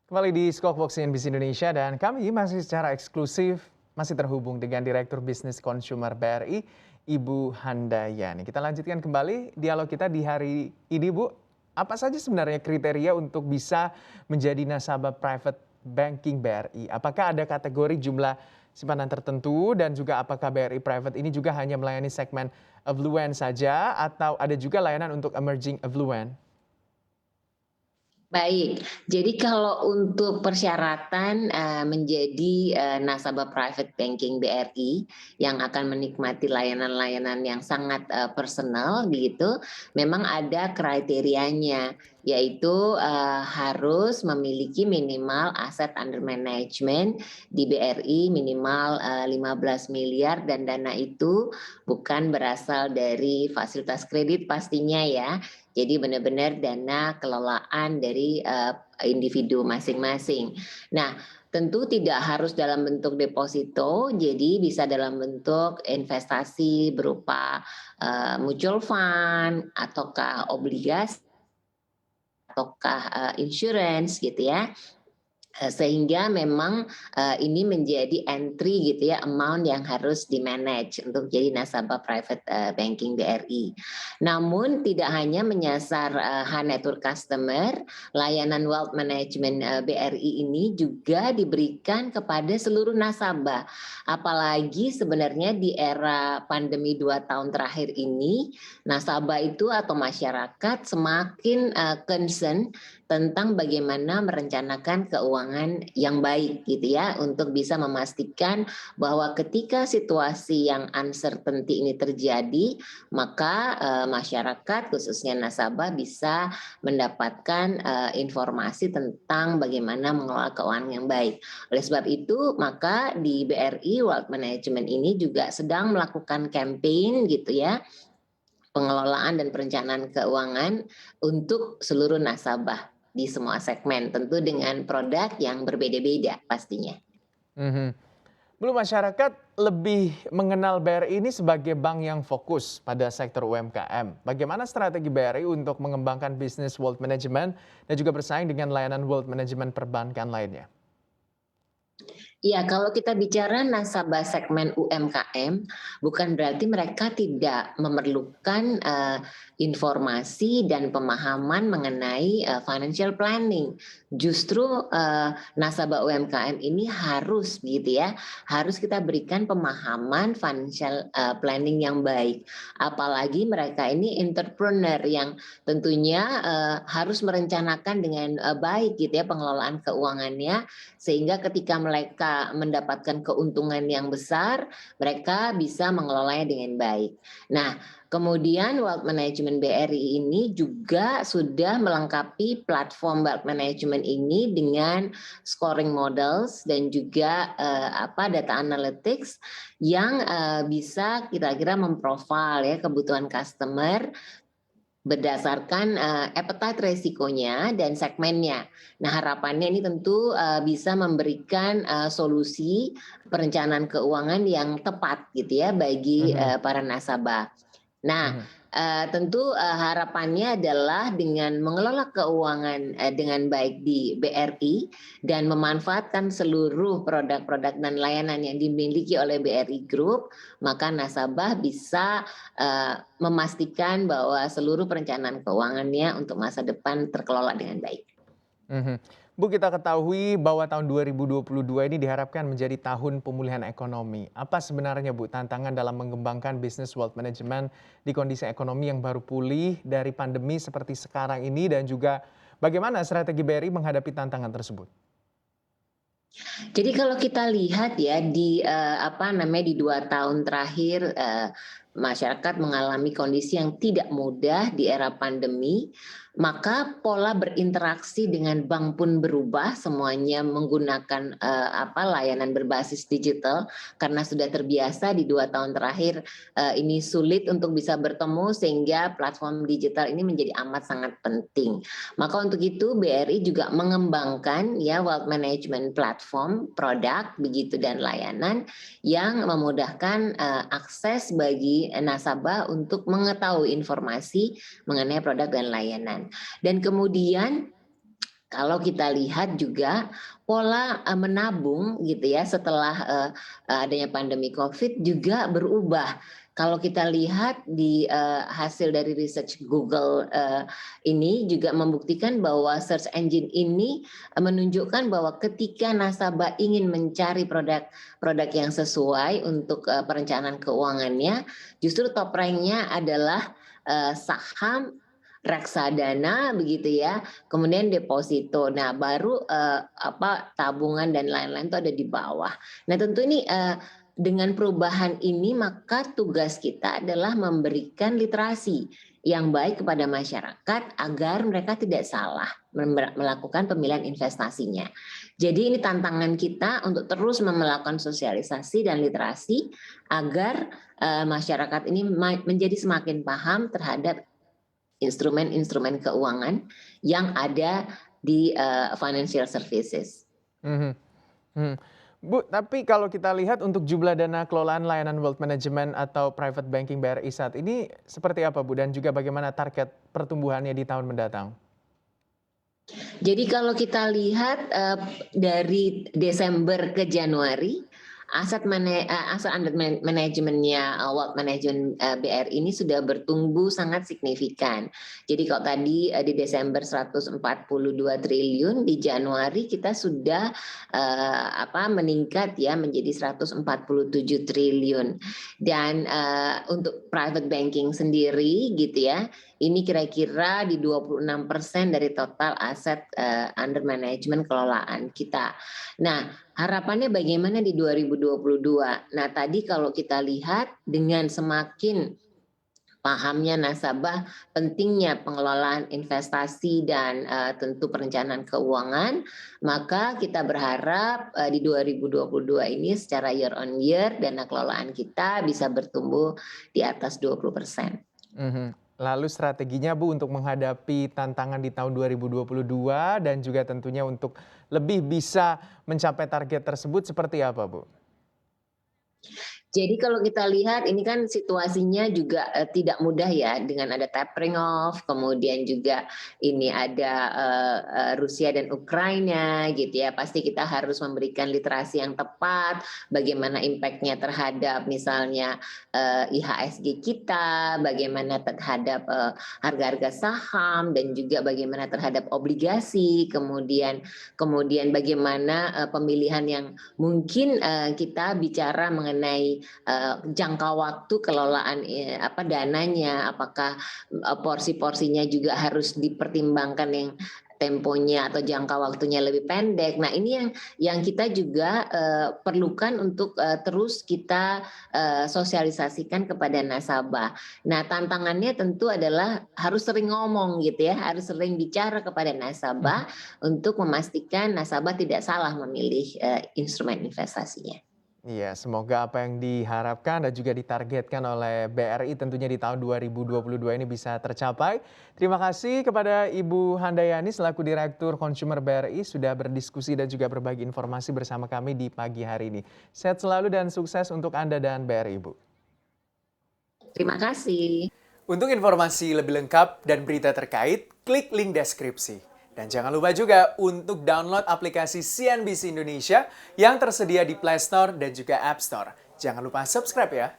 Kembali di Skokbox CNBC Indonesia dan kami masih secara eksklusif masih terhubung dengan Direktur Bisnis Consumer BRI, Ibu Handayani. Kita lanjutkan kembali dialog kita di hari ini, Bu. Apa saja sebenarnya kriteria untuk bisa menjadi nasabah private banking BRI? Apakah ada kategori jumlah simpanan tertentu dan juga apakah BRI Private ini juga hanya melayani segmen affluent saja atau ada juga layanan untuk emerging affluent? Baik, jadi kalau untuk persyaratan, menjadi, nasabah private banking BRI yang akan menikmati layanan-layanan yang sangat, personal begitu, memang ada kriterianya, yaitu, harus memiliki minimal aset under management di BRI minimal, 15 miliar dan dana itu bukan berasal dari fasilitas kredit pastinya ya, jadi benar-benar dana kelolaan dari, individu masing-masing. Nah, tentu tidak harus dalam bentuk deposito, jadi bisa dalam bentuk investasi berupa, mutual fund ataukah obligasi ataukah, insurance gitu ya. Sehingga memang, ini menjadi entry gitu ya, amount yang harus di-manage untuk jadi nasabah private, banking BRI. Namun tidak hanya menyasar, high net worth customer, layanan wealth management, BRI ini juga diberikan kepada seluruh nasabah. Apalagi sebenarnya di era pandemi 2 tahun terakhir ini, nasabah itu atau masyarakat semakin, concern tentang bagaimana merencanakan keuangan yang baik gitu ya, untuk bisa memastikan bahwa ketika situasi yang uncertainty ini terjadi, maka, masyarakat khususnya nasabah bisa mendapatkan, informasi tentang bagaimana mengelola keuangan yang baik. Oleh sebab itu, maka di BRI Wealth Management ini juga sedang melakukan campaign gitu ya, pengelolaan dan perencanaan keuangan untuk seluruh nasabah di semua segmen, tentu dengan produk yang berbeda-beda pastinya. Mhm. Belum masyarakat lebih mengenal BRI ini sebagai bank yang fokus pada sektor UMKM. Bagaimana strategi BRI untuk mengembangkan bisnis wealth management dan juga bersaing dengan layanan wealth management perbankan lainnya? Ya, kalau kita bicara nasabah segmen UMKM, bukan berarti mereka tidak memerlukan, informasi dan pemahaman mengenai, financial planning. Justru, nasabah UMKM ini harus gitu ya, harus kita berikan pemahaman financial, planning yang baik. Apalagi mereka ini entrepreneur yang tentunya, harus merencanakan dengan, baik gitu ya pengelolaan keuangannya, sehingga ketika mereka mendapatkan keuntungan yang besar, mereka bisa mengelolanya dengan baik. Nah, kemudian wealth management BRI ini juga sudah melengkapi platform wealth management ini dengan scoring models dan juga data analytics yang bisa kira-kira memprofile ya kebutuhan customer berdasarkan, appetite resikonya dan segmennya. Nah, harapannya ini tentu, bisa memberikan, solusi perencanaan keuangan yang tepat gitu ya bagi, Mhm, para nasabah. Nah, mhm. tentu, harapannya adalah dengan mengelola keuangan, dengan baik di BRI dan memanfaatkan seluruh produk-produk dan layanan yang dimiliki oleh BRI Group, maka nasabah bisa, memastikan bahwa seluruh perencanaan keuangannya untuk masa depan terkelola dengan baik. Mhm. Bu, kita ketahui bahwa tahun 2022 ini diharapkan menjadi tahun pemulihan ekonomi. Apa sebenarnya, Bu, tantangan dalam mengembangkan bisnis wealth management di kondisi ekonomi yang baru pulih dari pandemi seperti sekarang ini dan juga bagaimana strategi BRI menghadapi tantangan tersebut? Jadi kalau kita lihat ya di, di 2 tahun terakhir, masyarakat mengalami kondisi yang tidak mudah di era pandemi, maka pola berinteraksi dengan bank pun berubah, semuanya menggunakan, layanan berbasis digital karena sudah terbiasa di 2 tahun terakhir, ini sulit untuk bisa bertemu sehingga platform digital ini menjadi amat sangat penting. Maka untuk itu BRI juga mengembangkan ya wealth management platform, produk begitu dan layanan yang memudahkan akses bagi nasabah untuk mengetahui informasi mengenai produk dan layanan. Dan kemudian Kalau kita lihat juga pola menabung gitu ya setelah adanya pandemi COVID juga berubah. Kalau kita lihat di hasil dari research Google ini juga membuktikan bahwa search engine ini menunjukkan bahwa ketika nasabah ingin mencari produk yang sesuai untuk perencanaan keuangannya, justru top rank-nya adalah saham, reksadana begitu ya, kemudian deposito. Nah, baru tabungan dan lain-lain itu ada di bawah. Nah, tentu ini dengan perubahan ini maka tugas kita adalah memberikan literasi yang baik kepada masyarakat agar mereka tidak salah melakukan pemilihan investasinya. Jadi ini tantangan kita untuk terus melakukan sosialisasi dan literasi agar masyarakat ini menjadi semakin paham terhadap instrumen-instrumen keuangan yang ada di financial services. Mhm, mhm. Bu, tapi kalau kita lihat untuk jumlah dana kelolaan layanan wealth management atau private banking BRI saat ini seperti apa, Bu? Dan juga bagaimana target pertumbuhannya di tahun mendatang? Jadi kalau kita lihat dari Desember ke Januari, aset under manajemennya wealth management BRI ini sudah bertumbuh sangat signifikan. Jadi kalau tadi di Desember 142 triliun, di Januari kita sudah meningkat ya menjadi 147 triliun. Dan untuk private banking sendiri gitu ya, ini kira-kira di 26% dari total aset under management kelolaan kita. Nah, harapannya bagaimana di 2022? Nah, tadi kalau kita lihat dengan semakin pahamnya nasabah pentingnya pengelolaan investasi dan tentu perencanaan keuangan, maka kita berharap di 2022 ini secara year on year dana kelolaan kita bisa bertumbuh di atas 20%. Mhm. Lalu strateginya, Bu, untuk menghadapi tantangan di tahun 2022 dan juga tentunya untuk lebih bisa mencapai target tersebut seperti apa, Bu? Jadi kalau kita lihat ini kan situasinya juga tidak mudah ya dengan ada tapering off, kemudian juga ini ada Rusia dan Ukraina gitu ya. Pasti kita harus memberikan literasi yang tepat, bagaimana impact-nya terhadap misalnya IHSG kita, bagaimana terhadap harga-harga saham dan juga bagaimana terhadap obligasi, kemudian bagaimana pemilihan yang mungkin kita bicara mengenai jangka waktu kelolaan dananya, apakah porsi-porsinya juga harus dipertimbangkan yang temponya atau jangka waktunya lebih pendek. Nah, ini yang kita juga perlukan untuk terus kita sosialisasikan kepada nasabah. Nah, tantangannya tentu adalah harus sering ngomong gitu ya, harus sering bicara kepada nasabah untuk memastikan nasabah tidak salah memilih instrumen investasinya. Iya, semoga apa yang diharapkan dan juga ditargetkan oleh BRI tentunya di tahun 2022 ini bisa tercapai. Terima kasih kepada Ibu Handayani selaku Direktur Consumer BRI sudah berdiskusi dan juga berbagi informasi bersama kami di pagi hari ini. Sehat selalu dan sukses untuk Anda dan BRI, Ibu. Terima kasih. Untuk informasi lebih lengkap dan berita terkait, klik link deskripsi. Dan jangan lupa juga untuk download aplikasi CNBC Indonesia yang tersedia di Play Store dan juga App Store. Jangan lupa subscribe ya.